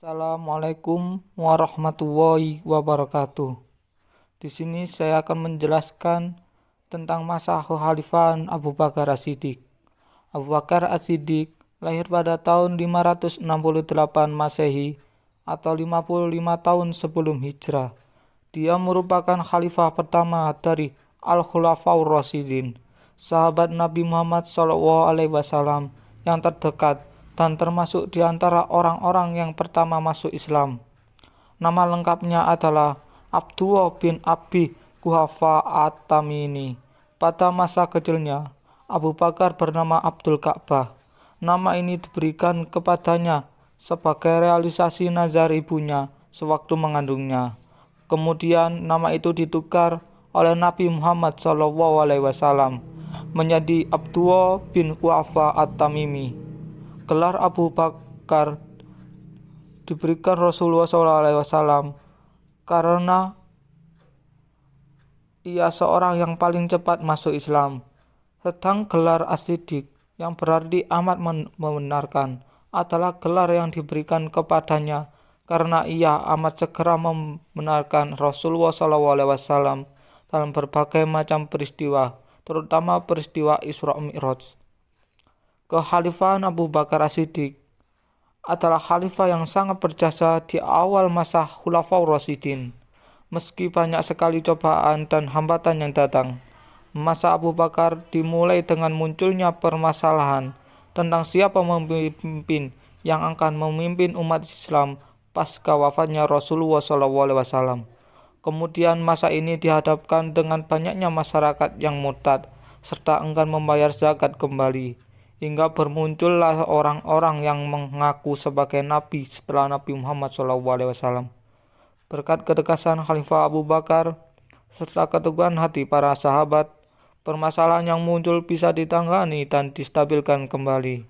Assalamualaikum warahmatullahi wabarakatuh. Di sini saya akan menjelaskan tentang masa kekhalifahan Abu Bakar As-Siddiq. Abu Bakar As-Siddiq lahir pada tahun 568 Masehi atau 55 tahun sebelum Hijrah. Dia merupakan khalifah pertama dari Al-Khulafaur Rasyidin, sahabat Nabi Muhammad SAW yang terdekat dan termasuk di antara orang-orang yang pertama masuk Islam. Nama lengkapnya adalah Abdullah bin Abi Quhafa At-Tamimi. Pada masa kecilnya, Abu Bakar bernama Abdul Ka'bah. Nama ini diberikan kepadanya sebagai realisasi nazar ibunya sewaktu mengandungnya. Kemudian nama itu ditukar oleh Nabi Muhammad SAW menjadi Abdullah bin Quhafa At-Tamimi. Gelar Abu Bakar diberikan Rasulullah SAW karena ia seorang yang paling cepat masuk Islam. Sedang gelar As-Siddiq yang berarti amat membenarkan adalah gelar yang diberikan kepadanya karena ia amat segera membenarkan Rasulullah SAW dalam berbagai macam peristiwa, terutama peristiwa Isra Mi'raj. Kekhalifahan Abu Bakar As-Siddiq adalah khalifah yang sangat berjasa di awal masa Khulafaur Rasyidin. Meski banyak sekali cobaan dan hambatan yang datang, masa Abu Bakar dimulai dengan munculnya permasalahan tentang siapa pemimpin yang akan memimpin umat Islam pasca wafatnya Rasulullah SAW. Kemudian masa ini dihadapkan dengan banyaknya masyarakat yang murtad serta enggan membayar zakat kembali, hingga bermuncullah orang-orang yang mengaku sebagai nabi setelah Nabi Muhammad SAW. Berkat ketegasan Khalifah Abu Bakar serta keteguhan hati para sahabat, permasalahan yang muncul bisa ditangani dan distabilkan kembali.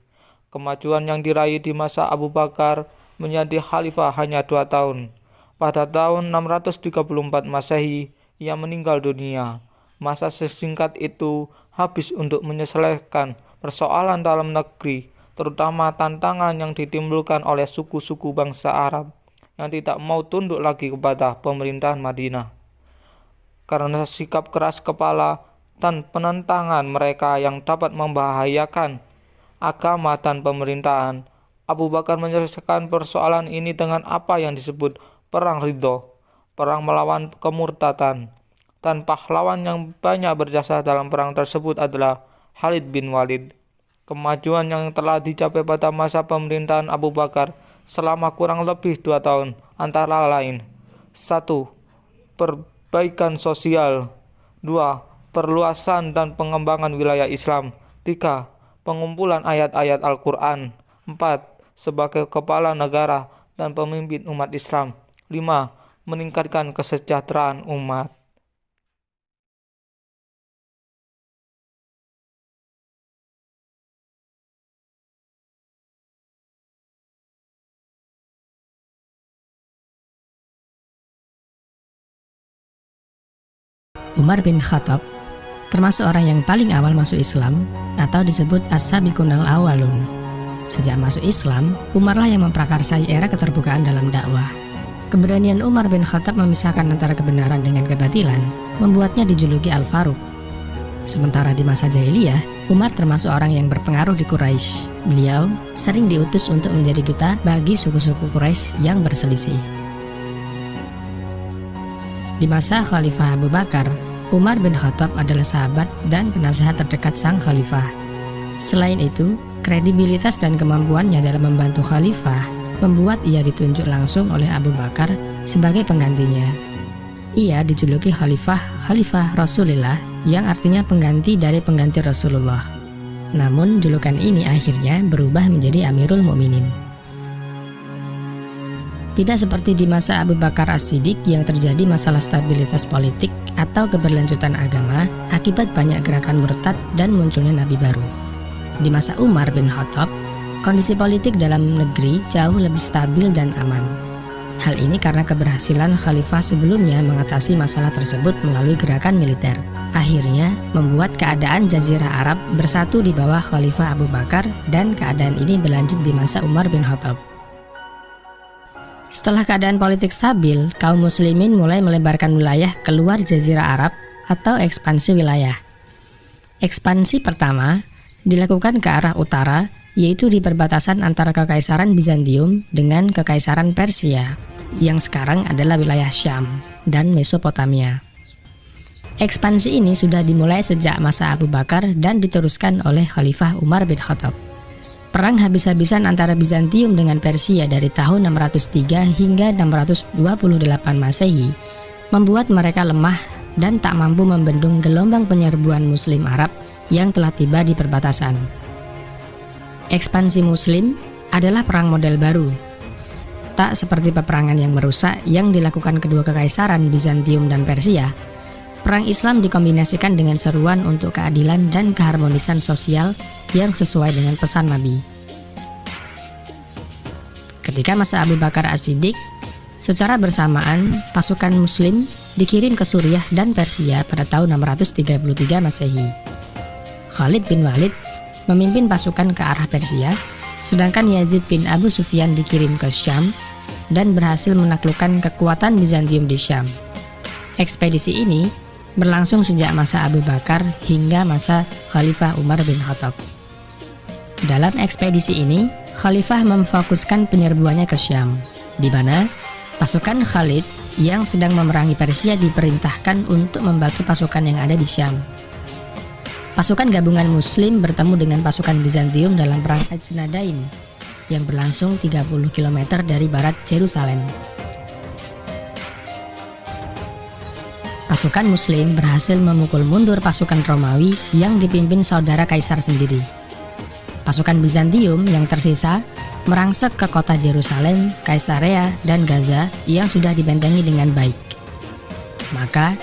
Kemajuan yang diraih di masa Abu Bakar menjadi khalifah hanya 2 tahun. Pada tahun 634 Masehi, ia meninggal dunia. Masa sesingkat itu habis untuk menyelesaikan persoalan dalam negeri, terutama tantangan yang ditimbulkan oleh suku-suku bangsa Arab yang tidak mau tunduk lagi kepada pemerintahan Madinah. Karena sikap keras kepala dan penentangan mereka yang dapat membahayakan agama dan pemerintahan, Abu Bakar menyelesaikan persoalan ini dengan apa yang disebut Perang Ridho, perang melawan kemurtadan. Dan pahlawan yang banyak berjasa dalam perang tersebut adalah Khalid bin Walid. Kemajuan yang telah dicapai pada masa pemerintahan Abu Bakar selama kurang lebih 2 tahun antara lain: 1. Perbaikan sosial. 2. Perluasan dan pengembangan wilayah Islam. 3. Pengumpulan ayat-ayat Al-Quran. 4. Sebagai kepala negara dan pemimpin umat Islam. 5. Meningkatkan kesejahteraan umat. Umar bin Khattab termasuk orang yang paling awal masuk Islam atau disebut as-sabiqun al-awwalun. Sejak masuk Islam, Umarlah yang memprakarsai era keterbukaan dalam dakwah. Keberanian Umar bin Khattab memisahkan antara kebenaran dengan kebatilan membuatnya dijuluki Al-Faruq. Sementara di masa jahiliyah, Umar termasuk orang yang berpengaruh di Quraisy. Beliau sering diutus untuk menjadi duta bagi suku-suku Quraisy yang berselisih. Di masa Khalifah Abu Bakar, Umar bin Khattab adalah sahabat dan penasehat terdekat sang khalifah. Selain itu, kredibilitas dan kemampuannya dalam membantu khalifah membuat ia ditunjuk langsung oleh Abu Bakar sebagai penggantinya. Ia dijuluki Khalifah Rasulullah, yang artinya pengganti dari pengganti Rasulullah. Namun julukan ini akhirnya berubah menjadi Amirul Mukminin. Tidak seperti di masa Abu Bakar As-Siddiq yang terjadi masalah stabilitas politik atau keberlanjutan agama akibat banyak gerakan murtad dan munculnya nabi baru. Di masa Umar bin Khattab, kondisi politik dalam negeri jauh lebih stabil dan aman. Hal ini karena keberhasilan khalifah sebelumnya mengatasi masalah tersebut melalui gerakan militer. Akhirnya membuat keadaan Jazirah Arab bersatu di bawah Khalifah Abu Bakar, dan keadaan ini berlanjut di masa Umar bin Khattab. Setelah keadaan politik stabil, kaum muslimin mulai melebarkan wilayah keluar Jazirah Arab atau ekspansi wilayah. Ekspansi pertama dilakukan ke arah utara, yaitu di perbatasan antara Kekaisaran Bizantium dengan Kekaisaran Persia, yang sekarang adalah wilayah Syam dan Mesopotamia. Ekspansi ini sudah dimulai sejak masa Abu Bakar dan diteruskan oleh Khalifah Umar bin Khattab. Perang habis-habisan antara Bizantium dengan Persia dari tahun 603 hingga 628 Masehi membuat mereka lemah dan tak mampu membendung gelombang penyerbuan Muslim Arab yang telah tiba di perbatasan. Ekspansi Muslim adalah perang model baru. Tak seperti peperangan yang merusak yang dilakukan kedua kekaisaran Bizantium dan Persia, perang Islam dikombinasikan dengan seruan untuk keadilan dan keharmonisan sosial yang sesuai dengan pesan Nabi. Ketika masa Abu Bakar As-Siddiq, secara bersamaan pasukan Muslim dikirim ke Suriah dan Persia pada tahun 633 Masehi. Khalid bin Walid memimpin pasukan ke arah Persia, sedangkan Yazid bin Abu Sufyan dikirim ke Syam dan berhasil menaklukkan kekuatan Bizantium di Syam. Ekspedisi ini berlangsung sejak masa Abu Bakar hingga masa Khalifah Umar bin Khattab. Dalam ekspedisi ini, Khalifah memfokuskan penyerbuannya ke Syam, di mana pasukan Khalid yang sedang memerangi Persia diperintahkan untuk membantu pasukan yang ada di Syam. Pasukan gabungan Muslim bertemu dengan pasukan Bizantium dalam perang Ajnadain yang berlangsung 30 km dari barat Yerusalem. Pasukan Muslim berhasil memukul mundur pasukan Romawi yang dipimpin saudara kaisar sendiri. Pasukan Bizantium yang tersisa merangsek ke kota Yerusalem, Kaisarea, dan Gaza yang sudah dibentengi dengan baik. Maka,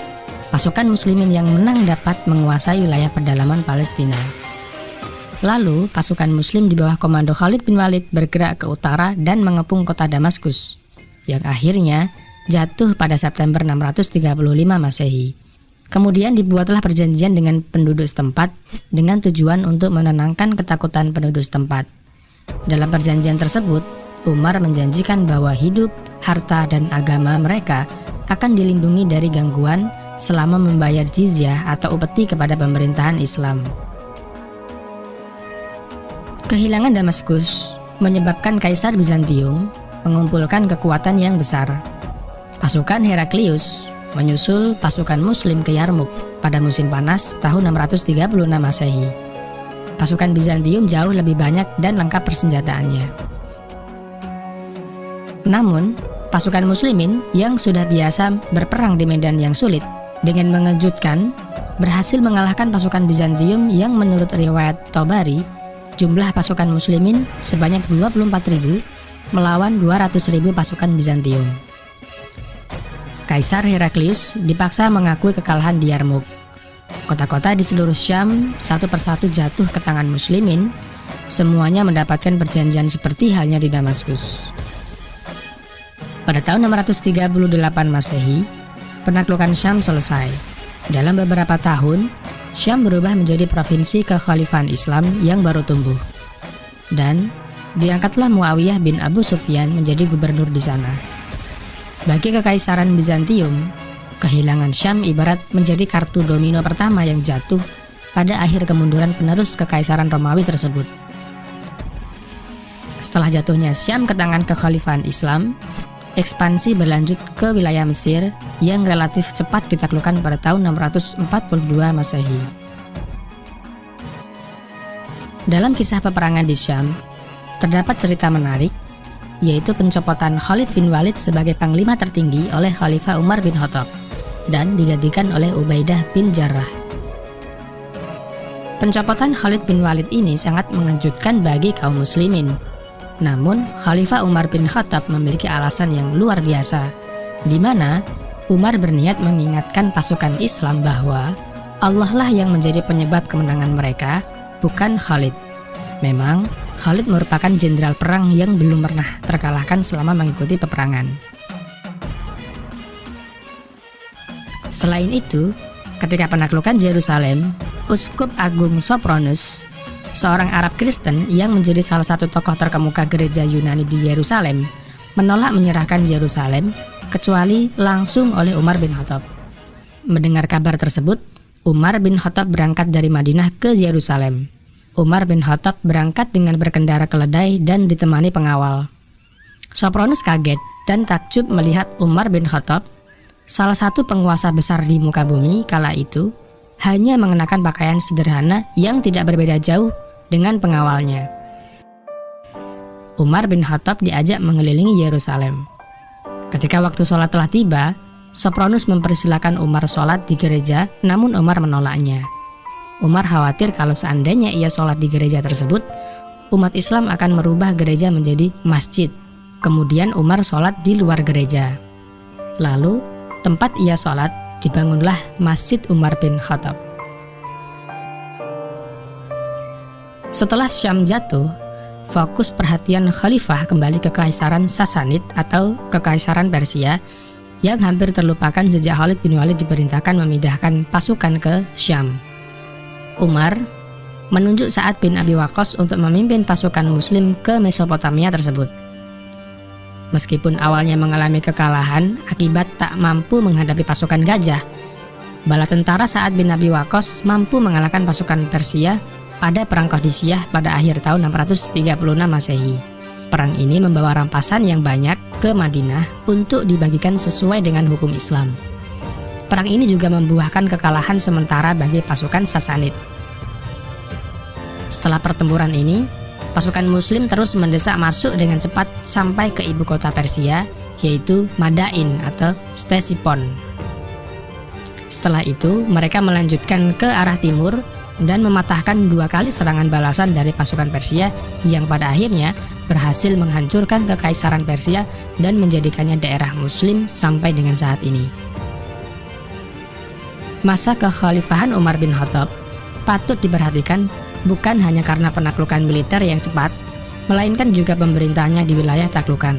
pasukan Muslimin yang menang dapat menguasai wilayah pedalaman Palestina. Lalu, pasukan Muslim di bawah komando Khalid bin Walid bergerak ke utara dan mengepung kota Damaskus, yang akhirnya jatuh pada September 635 Masehi. Kemudian dibuatlah perjanjian dengan penduduk setempat dengan tujuan untuk menenangkan ketakutan penduduk setempat. Dalam perjanjian tersebut, Umar menjanjikan bahwa hidup, harta, dan agama mereka akan dilindungi dari gangguan selama membayar jizyah atau upeti kepada pemerintahan Islam. Kehilangan Damaskus menyebabkan Kaisar Bizantium mengumpulkan kekuatan yang besar. Pasukan Heraklius menyusul pasukan Muslim ke Yarmuk pada musim panas tahun 636 Masehi. Pasukan Bizantium jauh lebih banyak dan lengkap persenjataannya. Namun, pasukan Muslimin yang sudah biasa berperang di medan yang sulit dengan mengejutkan berhasil mengalahkan pasukan Bizantium yang menurut riwayat Tabari jumlah pasukan Muslimin sebanyak 24.000 melawan 200.000 pasukan Bizantium. Kaisar Heraklius dipaksa mengakui kekalahan di Yarmuk. Kota-kota di seluruh Syam satu persatu jatuh ke tangan Muslimin, semuanya mendapatkan perjanjian seperti halnya di Damaskus. Pada tahun 638 Masehi, penaklukan Syam selesai. Dalam beberapa tahun, Syam berubah menjadi provinsi kekhalifahan Islam yang baru tumbuh. Dan diangkatlah Muawiyah bin Abu Sufyan menjadi gubernur di sana. Bagi Kekaisaran Bizantium, kehilangan Syam ibarat menjadi kartu domino pertama yang jatuh pada akhir kemunduran penerus Kekaisaran Romawi tersebut. Setelah jatuhnya Syam ke tangan kekhalifahan Islam, ekspansi berlanjut ke wilayah Mesir yang relatif cepat ditaklukkan pada tahun 642 Masehi. Dalam kisah peperangan di Syam, terdapat cerita menarik, yaitu pencopotan Khalid bin Walid sebagai panglima tertinggi oleh Khalifah Umar bin Khattab dan digantikan oleh Ubaidah bin Jarrah. Pencopotan Khalid bin Walid ini sangat mengejutkan bagi kaum muslimin. Namun, Khalifah Umar bin Khattab memiliki alasan yang luar biasa, di mana Umar berniat mengingatkan pasukan Islam bahwa Allah lah yang menjadi penyebab kemenangan mereka, bukan Khalid. Memang, Khalid merupakan jenderal perang yang belum pernah terkalahkan selama mengikuti peperangan. Selain itu, ketika penaklukan Yerusalem, Uskup Agung Sopronus, seorang Arab Kristen yang menjadi salah satu tokoh terkemuka gereja Yunani di Yerusalem, menolak menyerahkan Yerusalem kecuali langsung oleh Umar bin Khattab. Mendengar kabar tersebut, Umar bin Khattab berangkat dari Madinah ke Yerusalem. Umar bin Khattab berangkat dengan berkendara keledai dan ditemani pengawal. Sopronus kaget dan takjub melihat Umar bin Khattab, salah satu penguasa besar di muka bumi kala itu, hanya mengenakan pakaian sederhana yang tidak berbeda jauh dengan pengawalnya. Umar bin Khattab diajak mengelilingi Yerusalem. Ketika waktu sholat telah tiba, Sopronus mempersilahkan Umar sholat di gereja, namun Umar menolaknya. Umar khawatir kalau seandainya ia sholat di gereja tersebut, umat Islam akan merubah gereja menjadi masjid. Kemudian Umar sholat di luar gereja. Lalu, tempat ia sholat dibangunlah Masjid Umar bin Khattab. Setelah Syam jatuh, fokus perhatian khalifah kembali ke Kekaisaran Sasanid atau Kekaisaran Persia yang hampir terlupakan sejak Khalid bin Walid diperintahkan memindahkan pasukan ke Syam. Umar menunjuk Sa'ad bin Abi Waqqas untuk memimpin pasukan muslim ke Mesopotamia tersebut. Meskipun awalnya mengalami kekalahan akibat tak mampu menghadapi pasukan gajah, bala tentara Sa'ad bin Abi Waqqas mampu mengalahkan pasukan Persia pada Perang Qadisiyah pada akhir tahun 636 Masehi. Perang ini membawa rampasan yang banyak ke Madinah untuk dibagikan sesuai dengan hukum Islam. Perang ini juga membuahkan kekalahan sementara bagi pasukan Sasanid. Setelah pertempuran ini, pasukan muslim terus mendesak masuk dengan cepat sampai ke ibu kota Persia, yaitu Madain atau Ctesifon. Setelah itu, mereka melanjutkan ke arah timur dan mematahkan 2 kali serangan balasan dari pasukan Persia yang pada akhirnya berhasil menghancurkan Kekaisaran Persia dan menjadikannya daerah muslim sampai dengan saat ini. Masa kekhalifahan Umar bin Khattab patut diperhatikan bukan hanya karena penaklukan militer yang cepat, melainkan juga pemerintahnya di wilayah taklukan.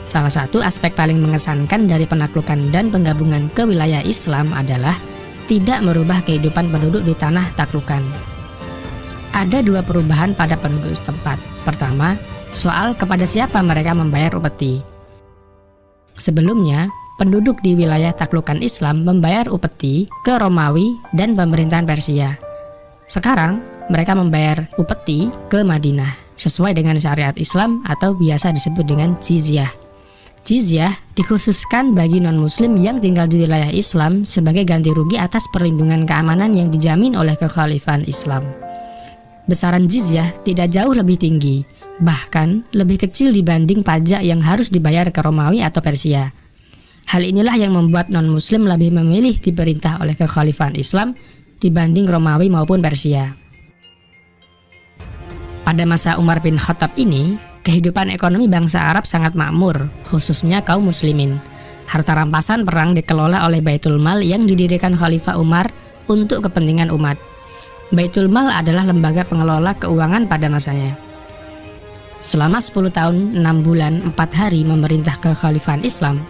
Salah satu aspek paling mengesankan dari penaklukan dan penggabungan ke wilayah Islam adalah tidak merubah kehidupan penduduk di tanah taklukan. Ada 2 perubahan pada penduduk setempat. Pertama, soal kepada siapa mereka membayar upeti. Sebelumnya, penduduk di wilayah taklukan Islam membayar upeti ke Romawi dan pemerintahan Persia. Sekarang, mereka membayar upeti ke Madinah sesuai dengan syariat Islam atau biasa disebut dengan jizyah. Jizyah dikhususkan bagi non-muslim yang tinggal di wilayah Islam sebagai ganti rugi atas perlindungan keamanan yang dijamin oleh kekhalifahan Islam. Besaran jizyah tidak jauh lebih tinggi, bahkan lebih kecil dibanding pajak yang harus dibayar ke Romawi atau Persia. Hal inilah yang membuat non-muslim lebih memilih diperintah oleh kekhalifahan Islam dibanding Romawi maupun Persia. Pada masa Umar bin Khattab ini, kehidupan ekonomi bangsa Arab sangat makmur, khususnya kaum muslimin. Harta rampasan perang dikelola oleh Baitul Mal yang didirikan Khalifah Umar untuk kepentingan umat. Baitul Mal adalah lembaga pengelola keuangan pada masanya. Selama 10 tahun, 6 bulan, 4 hari memerintah kekhalifahan Islam,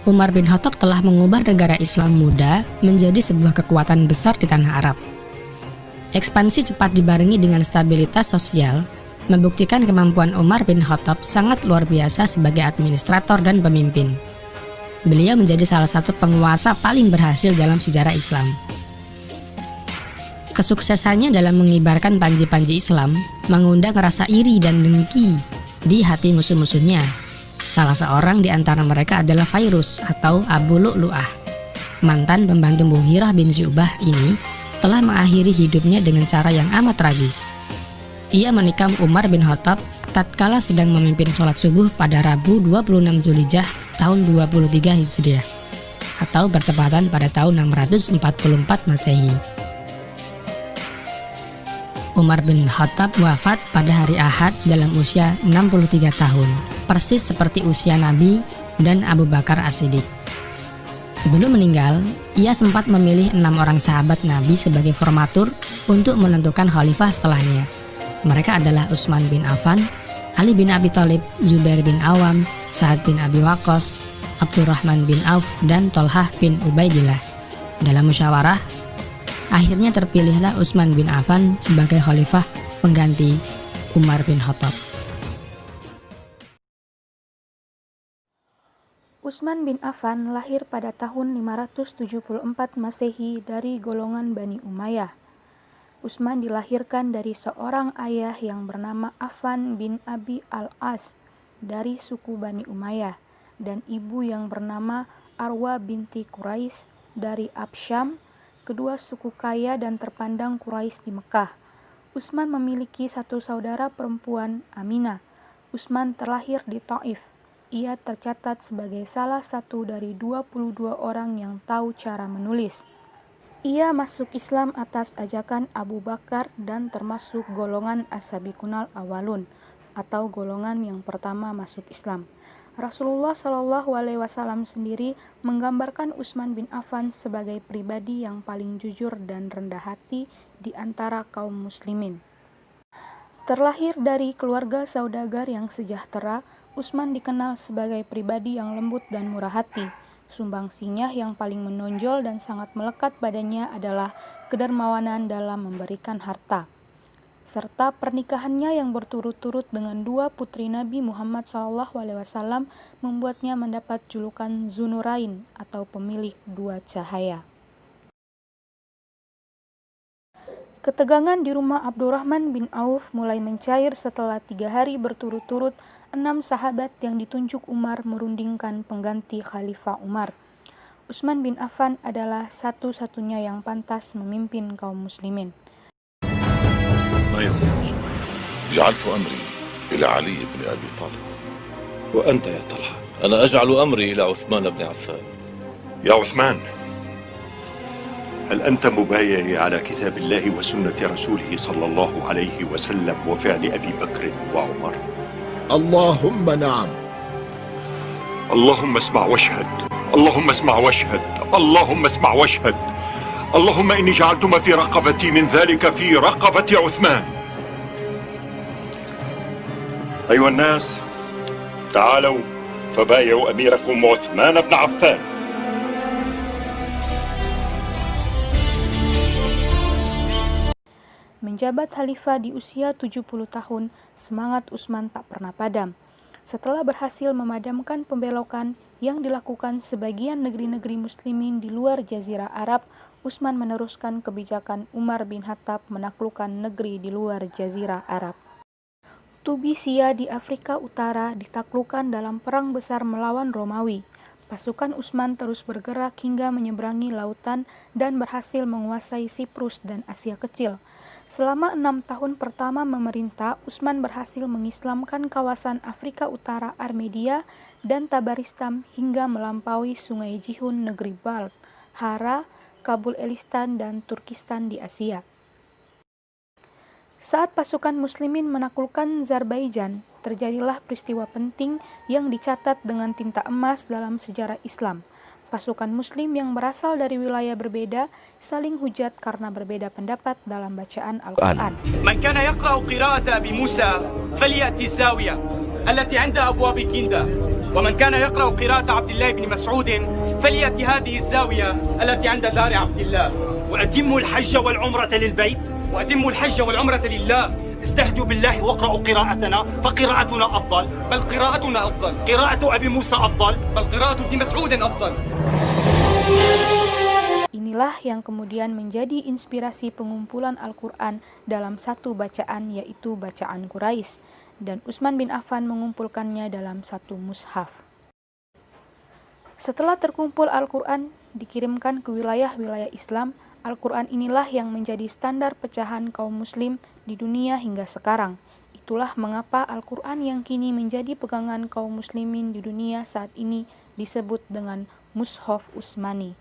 Umar bin Khattab telah mengubah negara Islam muda menjadi sebuah kekuatan besar di tanah Arab. Ekspansi cepat dibarengi dengan stabilitas sosial membuktikan kemampuan Umar bin Khattab sangat luar biasa sebagai administrator dan pemimpin. Beliau menjadi salah satu penguasa paling berhasil dalam sejarah Islam. Kesuksesannya dalam mengibarkan panji-panji Islam mengundang rasa iri dan dengki di hati musuh-musuhnya. Salah seorang di antara mereka adalah Fairuz atau Abu Lu'lu'ah. Mantan pembantu Mughirah bin Syu'bah ini telah mengakhiri hidupnya dengan cara yang amat tragis. Ia menikam Umar bin Khattab tatkala sedang memimpin sholat subuh pada Rabu 26 Zulhijjah tahun 23 Hijriah atau bertepatan pada tahun 644 Masehi. Umar bin Khattab wafat pada hari Ahad dalam usia 63 tahun, persis seperti usia Nabi dan Abu Bakar As-Siddiq. Sebelum meninggal, ia sempat memilih 6 orang sahabat Nabi sebagai formatur untuk menentukan khalifah setelahnya. Mereka adalah Utsman bin Affan, Ali bin Abi Thalib, Zubair bin Awam, Sa'ad bin Abi Waqqas, Abdurrahman bin Auf, dan Thalhah bin Ubaidillah. Dalam musyawarah, akhirnya terpilihlah Utsman bin Affan sebagai khalifah pengganti Umar bin Khattab. Utsman bin Affan lahir pada tahun 574 Masehi dari golongan Bani Umayyah. Utsman dilahirkan dari seorang ayah yang bernama Affan bin Abi al-As dari suku Bani Umayyah dan ibu yang bernama Arwa binti Quraisy dari Absyam, kedua suku kaya dan terpandang Quraisy di Mekah. Utsman memiliki satu saudara perempuan, Aminah. Utsman terlahir di Thaif. Ia tercatat sebagai salah satu dari 22 orang yang tahu cara menulis. Ia masuk Islam atas ajakan Abu Bakar dan termasuk golongan as-sabiqunal awalun atau golongan yang pertama masuk Islam. Rasulullah Shallallahu Alaihi Wasallam sendiri menggambarkan Utsman bin Affan sebagai pribadi yang paling jujur dan rendah hati di antara kaum muslimin. Terlahir dari keluarga saudagar yang sejahtera, Utsman dikenal sebagai pribadi yang lembut dan murah hati. Sumbangsinya yang paling menonjol dan sangat melekat padanya adalah kedermawanan dalam memberikan harta. Serta pernikahannya yang berturut-turut dengan dua putri Nabi Muhammad SAW membuatnya mendapat julukan Dzunurain atau pemilik dua cahaya. Ketegangan di rumah Abdurrahman bin Auf mulai mencair setelah 3 hari berturut-turut 6 sahabat yang ditunjuk Umar merundingkan pengganti Khalifah Umar. Utsman bin Affan adalah satu-satunya yang pantas memimpin kaum muslimin. جعلت أمري إلى علي بن أبي طالب. وأنت يا طلحة؟ أنا أجعل أمري إلى عثمان بن عفان. يا عثمان، هل أنت مبايع على كتاب الله وسنة رسوله صلى الله عليه وسلم وفعل أبي بكر وعمر؟ اللهم نعم. اللهم اسمع واشهد، اللهم اسمع واشهد، اللهم اسمع واشهد. اللهم إني جعلت ما في رقبتي من ذلك في رقبة عثمان. أيها الناس، تعالوا فبايعوا أميركم عثمان بن عفان. Menjabat khalifah di usia 70 tahun, semangat Utsman tak pernah padam. Setelah berhasil memadamkan pembelokan yang dilakukan sebagian negeri-negeri muslimin di luar Jazirah Arab, Utsman meneruskan kebijakan Umar bin Khattab menaklukkan negeri di luar Jazirah Arab. Tubisia di Afrika Utara ditaklukkan dalam perang besar melawan Romawi. Pasukan Utsman terus bergerak hingga menyeberangi lautan dan berhasil menguasai Siprus dan Asia Kecil. Selama 6 tahun pertama memerintah, Utsman berhasil mengislamkan kawasan Afrika Utara, Armedia, dan Tabaristan hingga melampaui Sungai Jihun, negeri Balkh, Hara, Kabul-Elistan, dan Turkistan di Asia. Saat pasukan muslimin menaklukkan Azerbaijan, terjadilah peristiwa penting yang dicatat dengan tinta emas dalam sejarah Islam. Pasukan muslim yang berasal dari wilayah berbeda saling hujat karena berbeda pendapat dalam bacaan Al-Quran. Man kana yaqra'u qira'ata Abi Musa falyati az-zawiyah allati 'inda abwab al-kinda wa man kana yaqra'u qira'ata Abdullah ibn Mas'ud falyati hadhihi az-zawiyah allati 'inda dar Abdullah wa atimmu al-hajj wal-'umrata lil-bayt وأتموا الحج والعمرة لله. استهدوا بالله واقرأوا قراءتنا فقراءتنا أفضل. بل قراءتنا أفضل. قراءة أبي موسى أفضل. بل قراءة ابن مسعود أفضل. Inilah yang kemudian menjadi inspirasi pengumpulan Al-Quran dalam satu bacaan, yaitu bacaan Quraisy, dan Utsman bin Affan mengumpulkannya dalam satu mushaf. Setelah terkumpul Al-Quran dikirimkan ke wilayah-wilayah Islam, Al-Quran inilah yang menjadi standar pecahan kaum muslim di dunia hingga sekarang. Itulah mengapa Al-Quran yang kini menjadi pegangan kaum muslimin di dunia saat ini disebut dengan Mushaf Utsmani.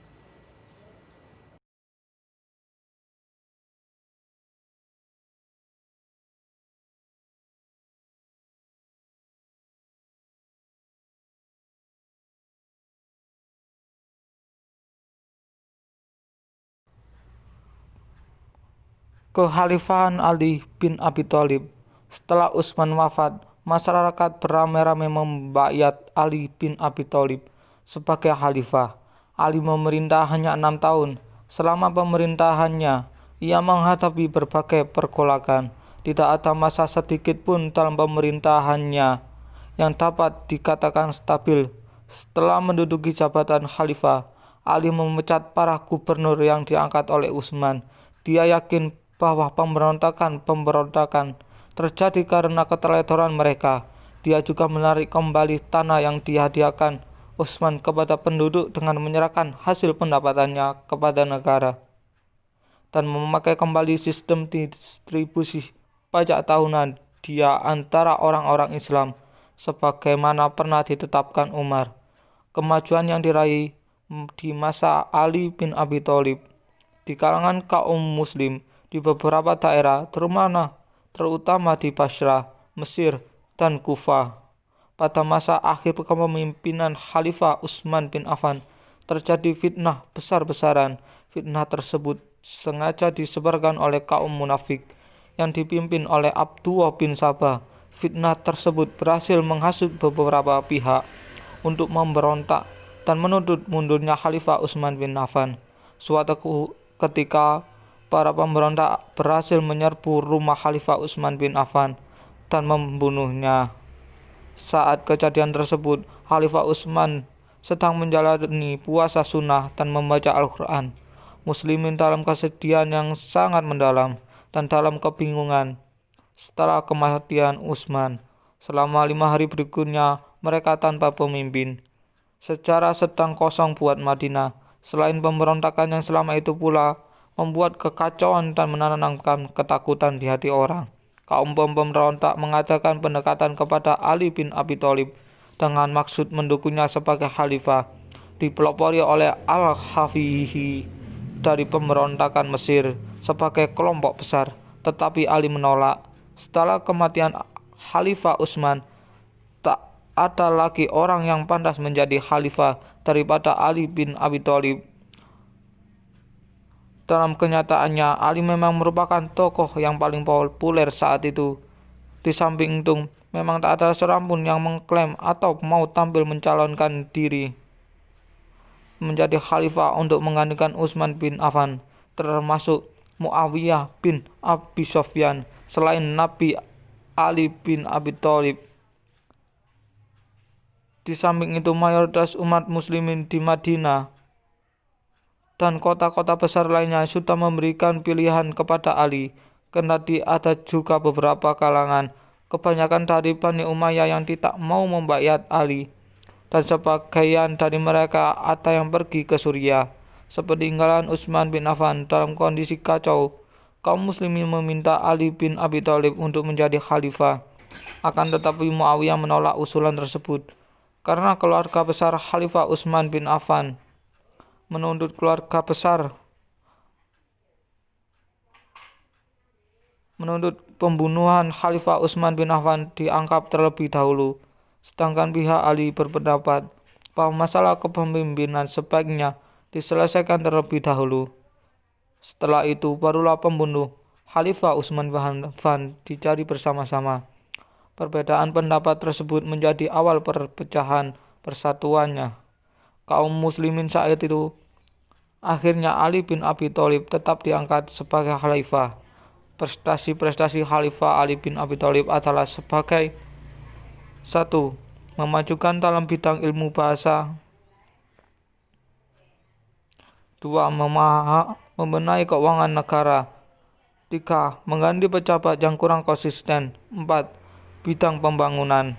Kekhalifahan Ali bin Abi Thalib. Setelah Utsman wafat, masyarakat beramai-ramai membayat Ali bin Abi Thalib sebagai khalifah. Ali memerintah hanya 6 tahun. Selama pemerintahannya, ia menghadapi berbagai pergolakan. Tidak ada masa sedikit pun dalam pemerintahannya yang dapat dikatakan stabil. Setelah menduduki jabatan khalifah, Ali memecat para gubernur yang diangkat oleh Utsman. Dia yakin bahwa pemberontakan terjadi karena keteledoran mereka. Dia juga menarik kembali tanah yang dihadiahkan Utsman kepada penduduk dengan menyerahkan hasil pendapatannya kepada negara, dan memakai kembali sistem distribusi pajak tahunan di antara orang-orang Islam sebagaimana pernah ditetapkan Umar. Kemajuan yang diraih di masa Ali bin Abi Thalib di kalangan kaum muslim di beberapa daerah terutama di Basrah, Mesir, dan Kufah. Pada masa akhir kepemimpinan Khalifah Utsman bin Affan terjadi fitnah besar-besaran. Fitnah tersebut sengaja disebarkan oleh kaum munafik yang dipimpin oleh Abdullah bin Sabah. Fitnah tersebut berhasil menghasut beberapa pihak untuk memberontak dan menuntut mundurnya Khalifah Utsman bin Affan. Suatu ketika para pemberontak berhasil menyerbu rumah Khalifah Utsman bin Affan dan membunuhnya. Saat kejadian tersebut, Khalifah Utsman sedang menjalani puasa sunnah dan membaca Al-Quran. Muslimin dalam kesedihan yang sangat mendalam dan dalam kebingungan. Setelah kematian Utsman, selama 5 hari berikutnya mereka tanpa pemimpin. Sejarah sedang kosong buat Madinah. Selain pemberontakan yang selama itu pula membuat kekacauan dan menanamkan ketakutan di hati orang. Kaum pemberontak mengajarkan pendekatan kepada Ali bin Abi Thalib dengan maksud mendukungnya sebagai khalifah, dipelopori oleh Al-Khafihi dari pemberontakan Mesir sebagai kelompok besar, tetapi Ali menolak. Setelah kematian Khalifah Utsman, tak ada lagi orang yang pantas menjadi khalifah daripada Ali bin Abi Thalib. Dalam kenyataannya, Ali memang merupakan tokoh yang paling populer saat itu. Di samping itu, memang tak ada seorang pun yang mengklaim atau mau tampil mencalonkan diri menjadi khalifah untuk menggantikan Utsman bin Affan, termasuk Muawiyah bin Abi Sufyan selain Nabi Ali bin Abi Thalib. Di samping itu, mayoritas umat muslimin di Madinah dan kota-kota besar lainnya sudah memberikan pilihan kepada Ali. Kendati ada juga beberapa kalangan, kebanyakan dari Bani Umayyah yang tidak mau membaiat Ali, dan sebagian dari mereka ada yang pergi ke Suriah. Sepeninggalan Utsman bin Affan dalam kondisi kacau, kaum muslimin meminta Ali bin Abi Thalib untuk menjadi khalifah. Akan tetapi Muawiyah menolak usulan tersebut karena keluarga besar Khalifah Utsman bin Affan menuntut pembunuhan Khalifah Utsman bin Affan dianggap terlebih dahulu, sedangkan pihak Ali berpendapat bahwa masalah kepemimpinan sebaiknya diselesaikan terlebih dahulu. Setelah itu barulah pembunuh Khalifah Utsman bin Affan dicari bersama-sama. Perbedaan pendapat tersebut menjadi awal perpecahan persatuannya kaum muslimin saat itu. Akhirnya Ali bin Abi Thalib tetap diangkat sebagai khalifah. Prestasi-prestasi Khalifah Ali bin Abi Thalib adalah sebagai 1. Memajukan dalam bidang ilmu bahasa. 2. Membenahi keuangan negara. 3. Mengganti pejabat yang kurang konsisten. 4. Bidang pembangunan.